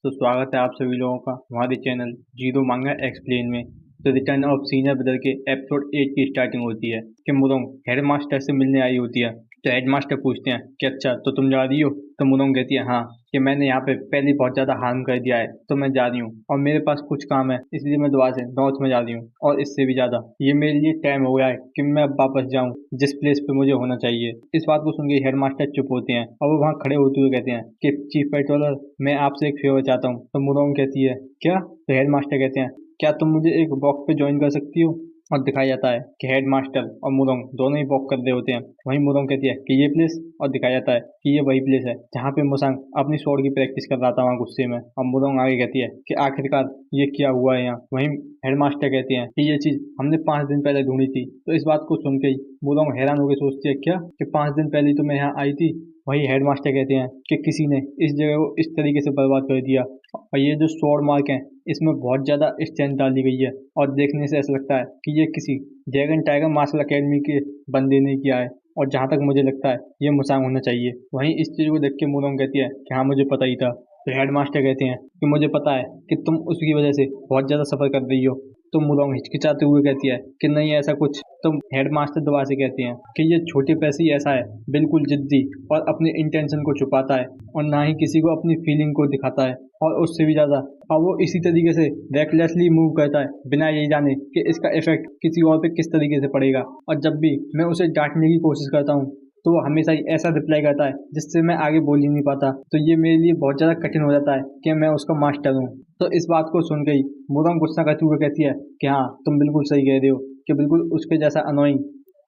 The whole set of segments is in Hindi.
तो स्वागत है आप सभी लोगों का हमारे चैनल जीरो मांगा एक्सप्लेन में। तो रिटर्न ऑफ सीनियर ब्रदर के एपिसोड 8 की स्टार्टिंग होती है कि मुरोंग हेड मास्टर से मिलने आई होती है। तो हेड मास्टर पूछते हैं कि अच्छा तो तुम जा रही हो। तो मुरोंग कहती है हाँ, कि मैंने यहाँ पे पहले बहुत ज़्यादा हार्म कर दिया है तो मैं जा रही हूँ और मेरे पास कुछ काम है, इसलिए मैं दोबारा से नॉर्थ में जा रही हूँ और इससे भी ज़्यादा ये मेरे लिए टाइम हो गया है कि मैं अब वापस जाऊँ जिस प्लेस पे मुझे होना चाहिए। इस बात को सुन के हेड मास्टर चुप होते हैं और वो वहाँ खड़े होते हुए कहते हैं कि चीफ पेट्रोलर मैं आपसे एक फेवर चाहता हूँ। तो मुरोंग कहती है क्या। तो हेड मास्टर कहते हैं क्या तुम मुझे एक वॉक पे ज्वाइन कर सकती हो। और दिखाया जाता है कि हेड मास्टर और मुरोंग दोनों ही वॉक कर रहे होते हैं। वहीं मुरोंग कहती है कि ये प्लेस, और दिखाया जाता है कि ये वही प्लेस है जहाँ पे मुसांग अपनी स्वॉर्ड की प्रैक्टिस कर रहा था वहाँ गुस्से में। और मुरोंग आगे कहती है कि आखिरकार ये क्या हुआ है यहाँ। वहीं हेड मास्टर कहते हैं कि ये चीज हमने 5 दिन पहले ढूंढी थी। तो इस बात को सुन के ही मुरोंग हैरान होकर सोचती है क्या कि 5 दिन पहले तो मैं यहाँ आई थी। वही हेड मास्टर कहते हैं कि किसी ने इस जगह को इस तरीके से बर्बाद कर दिया और ये जो स्वॉर्ड मार्क है इसमें बहुत ज़्यादा स्ट्रेंथ डाली गई है और देखने से ऐसा लगता है कि ये किसी ड्रैगन टाइगर मार्शल अकेडमी के बंदे ने किया है और जहाँ तक मुझे लगता है ये मुसांग होना चाहिए। वहीं इस चीज़ को देख के मुरोंग कहती है कि हाँ मुझे पता ही था। तो हेड मास्टर कहते हैं कि मुझे पता है कि तुम उसकी वजह से बहुत ज़्यादा सफ़र कर रही हो। तो मुरोंग हिचकिचाते हुए कहती है कि नहीं ऐसा कुछ। तो हेड मास्टर दोबारा से कहते हैं कि ये छोटे पैसे ही ऐसा है, बिल्कुल जिद्दी और अपने इंटेंशन को छुपाता है और ना ही किसी को अपनी फीलिंग को दिखाता है और उससे भी ज़्यादा और वो इसी तरीके से रेकलेसली मूव करता है बिना यही जाने कि इसका इफेक्ट किसी और पे किस तरीके से पड़ेगा। और जब भी मैं उसे डांटने की कोशिश करता हूँ तो वो हमेशा ही ऐसा रिप्लाई करता है जिससे मैं आगे बोल ही नहीं पाता। तो ये मेरे लिए बहुत ज़्यादा कठिन हो जाता है कि मैं उसका मास्टर हूँ। तो इस बात को सुन गई मुरोंग गुस्सा करते हुए कहती है कि हाँ तुम बिल्कुल सही कह रहे हो कि बिल्कुल उसके जैसा अनोइंग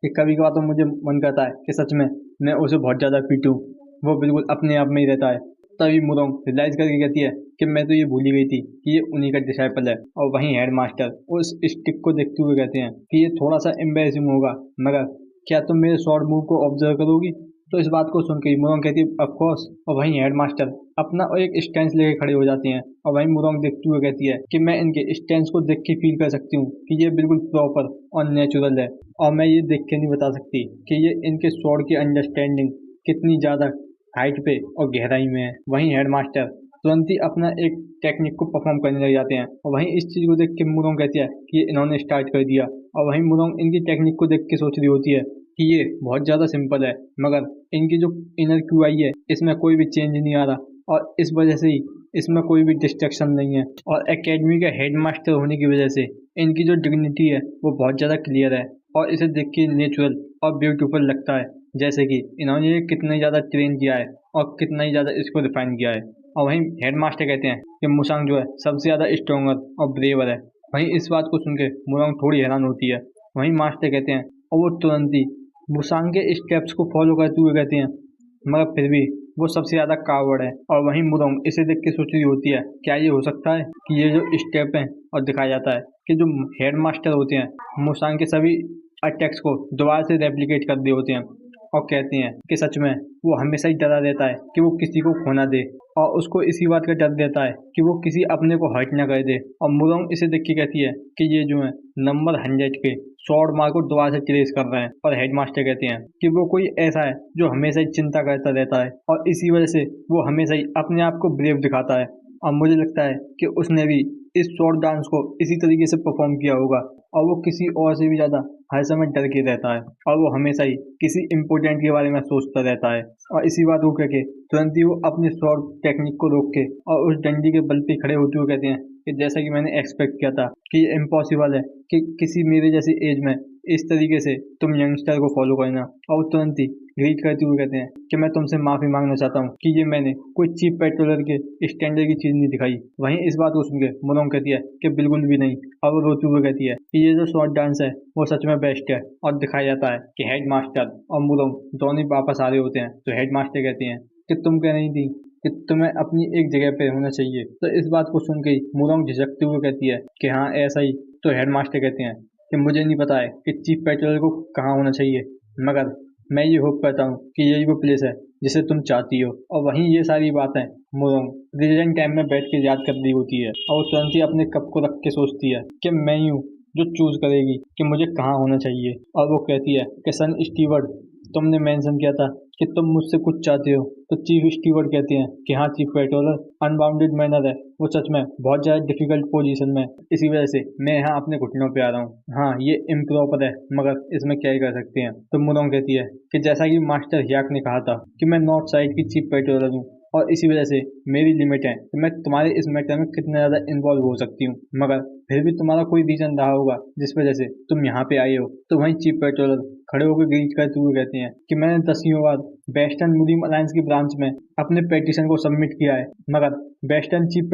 कि कभी कभार तो मुझे मन करता है कि सच में मैं उसे बहुत ज़्यादा पीटूँ। वो बिल्कुल अपने आप में ही रहता है। तभी मुरोंग रियलाइज करके कहती है कि मैं तो ये भूल ही गई थी कि ये उन्हीं का डिसाइपल है। और वहीं हेड मास्टर उस स्टिक को देखते हुए कहते हैं कि ये थोड़ा सा एम्बेरसिंग होगा, मगर क्या तुम मेरे शॉर्ट मूव को ऑब्जर्व करोगी। तो इस बात को सुन के मुरोंग कहती है ऑफ कोर्स। और वहीं हेड मास्टर अपना एक स्टैंस लेके खड़े हो जाते हैं और वहीं मुरोंग देखते हुए कहती है कि मैं इनके स्टैंस को देख के फील कर सकती हूँ कि ये बिल्कुल प्रॉपर और नेचुरल है और मैं ये देख के नहीं बता सकती कि ये इनके स्वॉर्ड की अंडरस्टैंडिंग कितनी ज़्यादा हाइट पे और गहराई में है। वहीं हेड मास्टर तुरंत ही अपना एक टेक्निक को परफॉर्म करने लग जाते हैं और वहीं इस चीज़ को देख के मुरोंग कहती है कि ये इन्होंने स्टार्ट कर दिया। और वहीं मुरोंग इनकी टेक्निक को देख के सोच रही होती है कि ये बहुत ज़्यादा सिंपल है, मगर इनकी जो इनर क्यूआई है इसमें कोई भी चेंज नहीं आ रहा और इस वजह से ही इसमें कोई भी डिस्ट्रक्शन नहीं है। और एकेडमी का हेड मास्टर होने की वजह से इनकी जो डिग्निटी है वो बहुत ज़्यादा क्लियर है और इसे देख के नेचुरल और ब्यूटीफुल लगता है, जैसे कि इन्होंने ये कितना ही ज़्यादा ट्रेन किया है और कितना ही ज़्यादा इसको रिफाइन किया है। और वहीं हेड मास्टर कहते हैं कि मुसांग जो है सबसे ज़्यादा स्ट्रोंगर और ब्रेवर है। वहीं इस बात को सुन के मुसांग थोड़ी हैरान होती है। वहीं मास्टर कहते हैं और वो तुरंत ही मुसांग के स्टेप्स को फॉलो करते हुए कहते हैं, मगर फिर भी वो सबसे ज़्यादा कावर्ड है। और वहीं मुरोंग इसे देख के सोच रही होती है क्या ये हो सकता है कि ये जो स्टेप हैं, और दिखाया जाता है कि जो हेड मास्टर होते हैं मुसांग के सभी अटैक्स को दोबारा से रेप्लिकेट कर दिए होते हैं और कहते हैं कि सच में वो हमेशा ही डरा रहता है कि वो किसी को खोना दे और उसको इसी बात का डर रहता है कि वो किसी अपने को हर्ट ना कर दे। और मुरोंग इसे देख के कहती है कि ये जो है नंबर 100 के शॉर्ट मार्क को दोबारा से ट्रेस कर रहे हैं। और हेड मास्टर कहते हैं कि वो कोई ऐसा है जो हमेशा ही चिंता करता रहता है और इसी वजह से वो हमेशा ही अपने आप को ब्रेव दिखाता है। और मुझे लगता है कि उसने भी इस शॉर्ट डांस को इसी तरीके से परफॉर्म किया होगा और वो किसी और से भी ज़्यादा हर समय डर के रहता है और वो हमेशा ही किसी इम्पोर्टेंट के बारे में सोचता रहता है। और इसी बात को कहके तुरंत ही वो अपनी शॉर्ट टेक्निक को रोक के और उस डंडी के बल पे खड़े होते हुए कहते हैं कि जैसा कि मैंने एक्सपेक्ट किया था कि ये इम्पॉसिबल है कि किसी मेरे जैसी एज में इस तरीके से तुम यंगस्टर को फॉलो करना। और वो तुरंत ही ग्रीट करते हुए कहते हैं कि मैं तुमसे माफ़ी मांगना चाहता हूँ कि ये मैंने कोई चीप पेट्रोलर के स्टैंडर्ड की चीज़ नहीं दिखाई। वहीं इस बात को सुन के मुरोंग कहती है कि बिल्कुल भी नहीं। और वो रोते हुए कहती है कि ये जो शॉर्ट डांस है वो सच में बेस्ट है। और दिखाया जाता है कि हेड मास्टर और मुरोंग दोनों ही वापस आ रहे होते हैं। तो हेड मास्टर कहते हैं कि तुम कह रही थी कि तुम्हें अपनी एक जगह पे होना चाहिए। तो इस बात को सुन के मुरोंग झिझकते हुए कहती है कि हाँ ऐसा ही। तो हेड मास्टर कहते हैं कि मुझे नहीं पता है कि चीफ पेट्रोलर को कहाँ होना चाहिए, मगर मैं ये होप करता हूँ कि यही वो प्लेस है जिसे तुम चाहती हो। और वहीं ये सारी बातें मुरोंग प्रेजेंट टाइम में बैठ के याद कर रही होती है और वो तुरंत ही अपने कप को रख के सोचती है कि मैं ही हूँ जो चूज करेगी कि मुझे कहाँ होना चाहिए। और वो कहती है कि सन स्टीवर्ड तुमने मेंशन किया था कि तुम मुझसे कुछ चाहते हो। तो चीफ स्टीवर्ड कहते हैं कि हाँ चीफ पेट्रोलर, अनबाउंडेड मैनर है वो सच में बहुत ज़्यादा डिफिकल्ट पोजीशन में है, इसी वजह से मैं यहाँ अपने घुटनों पे आ रहा हूँ। हाँ ये इम्प्रॉपर है मगर इसमें क्या ही कर सकते हैं। तो मुरोंग कहती है कि जैसा कि मास्टर हियाक ने कहा था कि मैं नॉर्थ साइड की चीफ पेट्रोलर हूँ और इसी वजह से मेरी लिमिट है कि मैं तुम्हारे इस मैटर में कितना ज़्यादा इन्वॉल्व हो सकती हूँ, मगर फिर भी तुम्हारा कोई रीजन रहा होगा जिस वजह से तुम यहाँ पे आए हो। तो वहीं चीफ पेट्रोलर खड़े होकर ग्रीट करते हुए कहते हैं कि मैंने 10वीं बार वेस्टर्न मुस्लिम अलायंस की ब्रांच में अपने पेटिशन को सबमिट किया है, मगर वेस्टर्न चीफ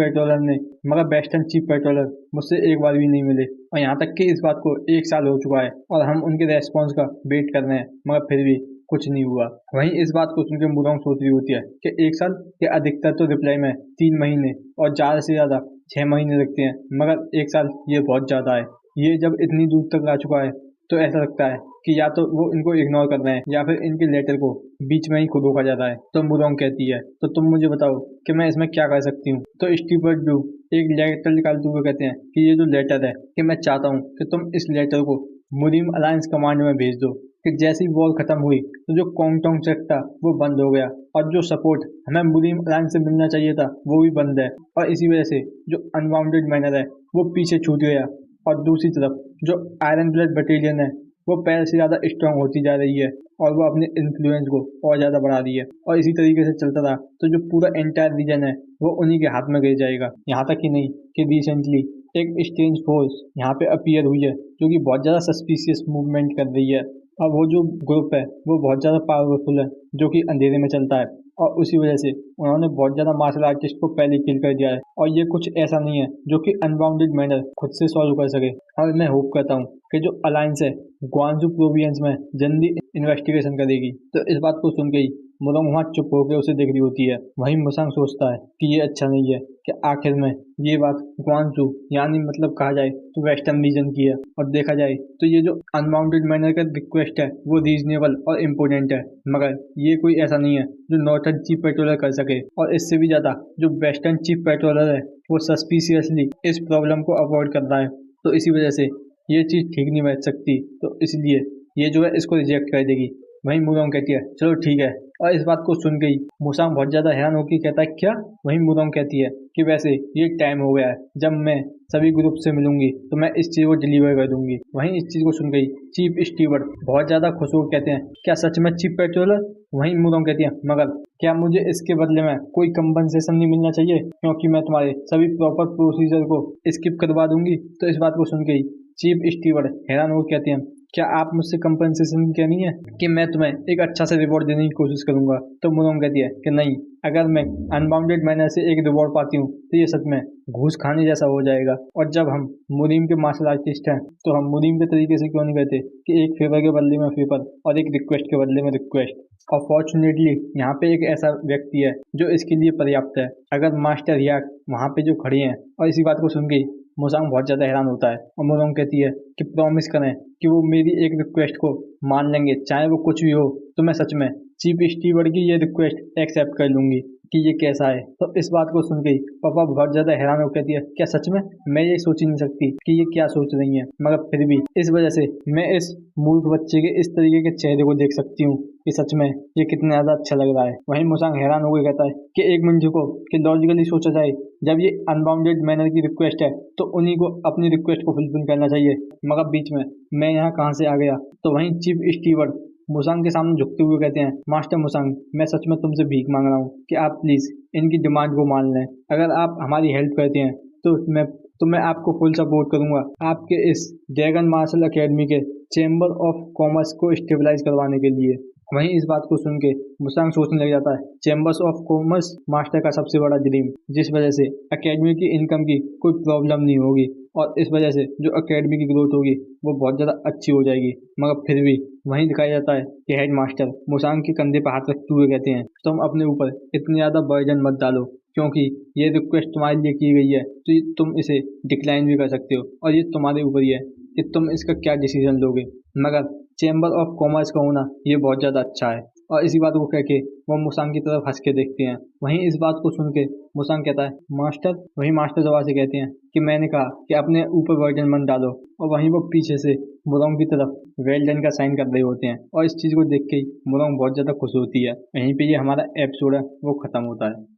पेट्रोलर मुझसे एक बार भी नहीं मिले और यहाँ तक कि इस बात को 1 साल हो चुका है और हम उनके रेस्पॉन्स का वेट कर रहे हैं मगर फिर भी कुछ नहीं हुआ। वहीं इस बात को सुनकर मुरोंग सोच रही होती है कि 1 साल के अधिकतर तो रिप्लाई में 3 महीने और ज़्यादा से ज़्यादा 6 महीने लगते हैं, मगर 1 साल ये बहुत ज़्यादा है। ये जब इतनी दूर तक आ चुका है तो ऐसा लगता है कि या तो वो इनको इग्नोर कर रहे हैं या फिर इनके लेटर को बीच में ही खुद रोका जा रहा है। तो मुरोंग कहती है तो तुम मुझे बताओ कि मैं इसमें क्या कर सकती हूँ। तो स्टीवर्ड ब्लू एक लेटर निकालते हुए कहते हैं कि ये जो लेटर है कि मैं चाहता हूँ कि तुम इस लेटर को मुस्लिम अलायंस कमांड में भेज दो कि जैसी वॉर खत्म हुई तो जो कॉन्गटोंग सेक्ट था वो बंद हो गया और जो सपोर्ट हमें मुस्लिम अलायंस से मिलना चाहिए था वो भी बंद है और इसी वजह से जो अनबाउंडेड मैनर है वो पीछे छूट गया। और दूसरी तरफ जो आयरन ब्लड बटालियन है वो पहले से ज़्यादा स्ट्रांग होती जा रही है और वो अपने इन्फ्लुएंस को और ज़्यादा बढ़ा रही है और इसी तरीके से चलता रहा तो जो पूरा एंटायर रीजन है वो उन्हीं के हाथ में गिर जाएगा। यहाँ तक ही नहीं कि रिसेंटली एक स्ट्रेंज फोर्स यहाँ पे अपीयर हुई है जो कि बहुत ज़्यादा सस्पिशियस मूवमेंट कर रही है और वो जो ग्रुप है वो बहुत ज़्यादा पावरफुल है जो कि अंधेरे में चलता है और उसी वजह से उन्होंने बहुत ज़्यादा मार्शल आर्टिस्ट को पहले किल कर दिया है और ये कुछ ऐसा नहीं है जो कि अनबाउंडेड मैनर खुद से सॉल्व कर सके। और मैं होप करता हूँ कि जो अलायंस है ग्वांजू प्रोविंस में जल्दी इन्वेस्टिगेशन करेगी। तो इस बात को सुन के ही मुरोंग वहाँ चुप होकर उसे देख रही होती है। वहीं मुसांग सोचता है कि ये अच्छा नहीं है कि आखिर में ये बात ग्वांजू यानी मतलब कहा जाए तो वेस्टर्न रीजन की है और देखा जाए तो ये जो अनबाउंडेड मैनर का रिक्वेस्ट है वो रीजनेबल और इम्पोर्टेंट है, मगर ये कोई ऐसा नहीं है जो नॉर्थर्न चीफ पेट्रोलर कर सके और इससे भी ज़्यादा जो वेस्टर्न चीफ पेट्रोलर है वो सस्पिशियसली इस प्रॉब्लम को अवॉइड कर रहा है। तो इसी वजह से ये चीज़ ठीक नहीं बैठ सकती, तो इसलिए ये जो है इसको रिजेक्ट कर देगी। वहीं मुरोंग कहती है चलो ठीक है और इस बात को सुन गई मुसांग बहुत ज़्यादा हैरान होकर कहता है क्या। वहीं मुरोंग कहती है कि वैसे ये टाइम हो गया है जब मैं सभी ग्रुप से मिलूंगी तो मैं इस चीज़ को डिलीवर कर दूंगी। वहीं इस चीज़ को सुन गई चीफ स्टीवर्ड बहुत ज़्यादा खुश होकर कहते हैं क्या सच में चीफ पेट्रोलर। वहीं मुरोंग कहती है मगर क्या मुझे इसके बदले में कोई कंपनसेशन नहीं मिलना चाहिए क्योंकि मैं तुम्हारे सभी प्रॉपर प्रोसीजर को स्किप करवा दूंगी। तो इस बात को सुन गई चीफ स्टीवर्ड हैरान होकर कहते हैं क्या आप मुझसे कंपनसेशन कहनी है कि मैं तुम्हें एक अच्छा से रिवॉर्ड देने की कोशिश करूंगा। तो मुरोंग कहती है कि नहीं, अगर मैं अनबाउंडेड मैनर से एक रिवॉर्ड पाती हूँ तो ये सच में घूस खाने जैसा हो जाएगा और जब हम मुनीम के मार्शल आर्टिस्ट हैं तो हम मुनीम के तरीके से क्यों नहीं कहते कि एक फेवर के बदले में फेवर और एक रिक्वेस्ट के बदले में रिक्वेस्ट। और फॉर्चुनेटली यहाँ पे एक ऐसा व्यक्ति है जो इसके लिए पर्याप्त है। अगर मास्टर हियाक वहाँ पे जो खड़े हैं और इसी बात को सुन के मुसांग बहुत ज़्यादा हैरान होता है और मुरोंग कहती है कि प्रॉमिस करें कि वो मेरी एक रिक्वेस्ट को मान लेंगे चाहे वो कुछ भी हो। तो मैं सच में चीफ स्टीवर्ड की ये रिक्वेस्ट एक्सेप्ट कर लूँगी कि ये कैसा है। तो इस बात को सुन के ही पापा बहुत ज़्यादा हैरान होकर कहती है क्या सच में। मैं ये सोच ही नहीं सकती कि ये क्या सोच रही हैं, मगर फिर भी इस वजह से मैं इस मूर्ख बच्चे के इस तरीके के चेहरे को देख सकती हूँ कि सच में ये कितना ज़्यादा अच्छा लग रहा है। वहीं मुसांग हैरान होकर कहता है कि एक मिनट को कि लॉजिकली सोचा जाए जब ये अनबाउंडेड मैनर की रिक्वेस्ट है तो उन्हीं को अपनी रिक्वेस्ट को फुलफिल करना चाहिए, मगर बीच में मैं यहाँ कहाँ से आ गया। तो वहीं चीफ स्टीवर्ड मुसांग के सामने झुकते हुए कहते हैं मास्टर मुसांग मैं सच में तुमसे भीख मांग रहा हूँ कि आप प्लीज़ इनकी डिमांड को मान लें। अगर आप हमारी हेल्प करते हैं तो मैं आपको फुल सपोर्ट करूंगा आपके इस ड्रैगन मार्शल एकेडमी के चेंबर ऑफ कॉमर्स को स्टेबलाइज करवाने के लिए। वहीं इस बात को सुन के मुसांग सोचने लग जाता है चेंबर्स ऑफ कॉमर्स मास्टर का सबसे बड़ा ड्रीम, जिस वजह से एकेडमी की इनकम की कोई प्रॉब्लम नहीं होगी और इस वजह से जो एकेडमी की ग्रोथ होगी वो बहुत ज़्यादा अच्छी हो जाएगी। मगर फिर भी वहीं दिखाया जाता है कि हेड मास्टर मुसांग के कंधे पर हाथ रखते हुए कहते हैं तुम अपने ऊपर इतनी ज़्यादा बर्डन मत डालो क्योंकि ये रिक्वेस्ट तुम्हारे लिए की गई है तो तुम इसे डिक्लाइन भी कर सकते हो और ये तुम्हारे ऊपर ही है कि तुम इसका क्या डिसीजन लोगे। मगर चेंबर ऑफ कॉमर्स का होना ये बहुत ज़्यादा अच्छा है। और इसी बात को कह के वो मुसांग की तरफ हंस के देखते हैं। वहीं इस बात को सुन के मुसांग कहता है मास्टर। वहीं मास्टर जवाब से कहते हैं कि मैंने कहा कि अपने ऊपर वर्जन मत डालो, और वहीं वो पीछे से मुरोंग की तरफ वेल डन का साइन कर रहे होते हैं, और इस चीज़ को देख के ही मुरोंग बहुत ज़्यादा खुश होती है। यहीं पे ये हमारा एपिसोड है वो ख़त्म होता है।